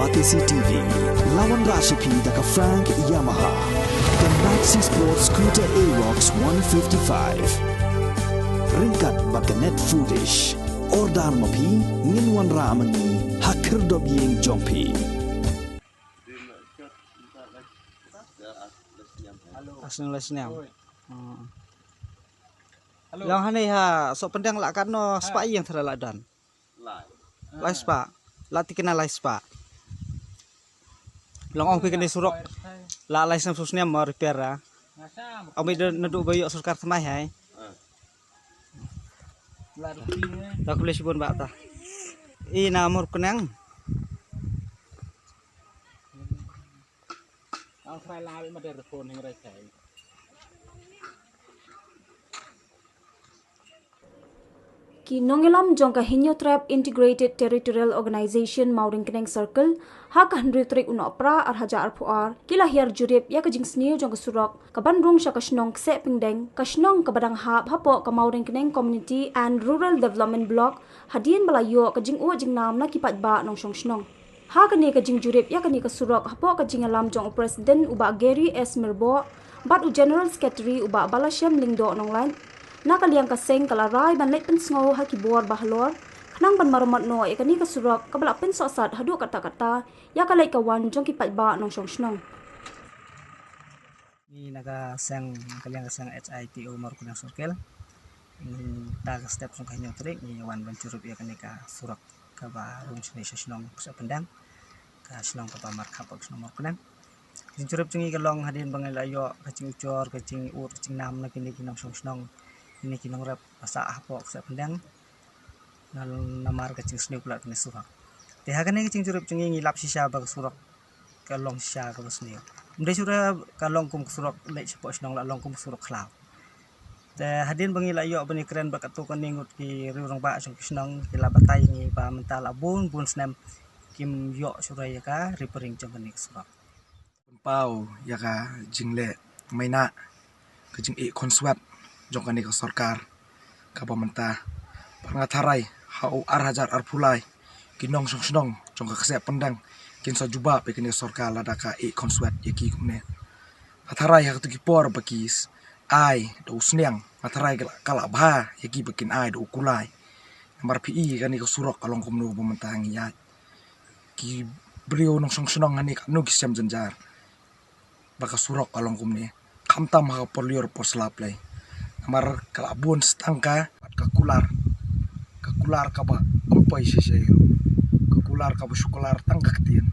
Batisi TV, lawan Rashipi daka Frank Yamaha, dan Maxi Sport Scooter Aerox 155. Ringkat baganet foodish, ordar mapi, nginwan ramani, hakir dobyeng jompi. Asal lesnya. Lang hanay ha, so pendang lakan no spa yang terlalu dan. Lai spa, lati kena lai spa. Lang ong pikir ni surok, la lai sam susnya mau repair ra. Ami dah naduk bayok surkar semai hai. Tak boleh sibun bak ta. Ina mur kenang. Ang file lawi ma der phone hing rai kai. Ki nongelam jongka Hinyo Trap Integrated Territorial Organization Mauring Keneng Circle ha ka hendri trik uno pra ar haja ar puar kila hiar jurip ya ka jing sniu jongka surok ka bandrung sha ka snong kse pingdeng ka snong ka badang hap hapo ka Mauring Keneng Community and Rural Development Block hadien balayo ka jing u jing nam na kipat ba nong shong snong ha ka ni ka jing jurip ya ka ni ka surok hapo ka jing alam jong president uba Gary S Mirbo bat u general secretary uba Balashem Lingdo nong lain nakaliang kaseng kalarai ban leit pensngau ha kibor bahlor khnang ban maramat no ekani ka surok kabla pen sosat hadu kata-kata ya kalai kawan jong ki patba nong shong snong Ni naga sang kaliang kasang HITO Markunang Circle. Ta step song kanyo trik ni wan ban curup ya kanika surak ka ba rung sne snong sa pendang ka snong ka ba markap snong Markunang. Jing curup jungi kalong hadin bangai layo kacing ucor kacing ur kacing nam na kini kinong shong snong. Ini kinong rap pasa apok sa pendang nal namar kacing sniu pula kini surak teha kani kacing curup cungi ngilap sisa bag surak kalong sisa ka sniu mde sura kalong kum surak lek sepok snong la long kum surak klau te hadin bangi la yo bani keren bak atu kan ningut ki riurang ba song snong kila batai ni ba mental abun bun snem kim yo sura ya ka repairing jong kani surak pau ya ka jingle maina kacing konswat jong kani ka sarkar ka pemerintah pangatharai hau arhajar arpulai kinong song jong ka kse pendang kin so juba pe kini sarkar lada ka konswat yaki kumne atharai ha tu kipor bakis ai do sniang atharai kala bha yaki bakin ai do kulai nomor pi kani ka surok kalong kumnu pemerintah ngiya ki beliau nong song ani ka nu kisam janjar baka surok kalong kumne kamtam ha polior poslap lai amar kalabun stangka kakular ka ba umpai sise kakular ka ba syukular tangkak tien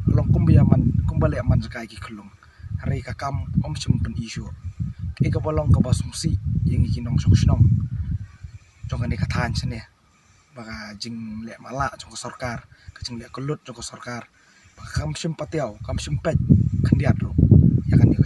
long kumbiaman kumbale man sakai ki khulung hari ka kam sum pen isu ke ka bolong ka ba sumsi yang ikinong song jong ani ka than sene baka jing le mala jong sarkar ka jing le kulut jong sarkar baka kam sum patiau kam sum pet khandiat ro ya kan ni ka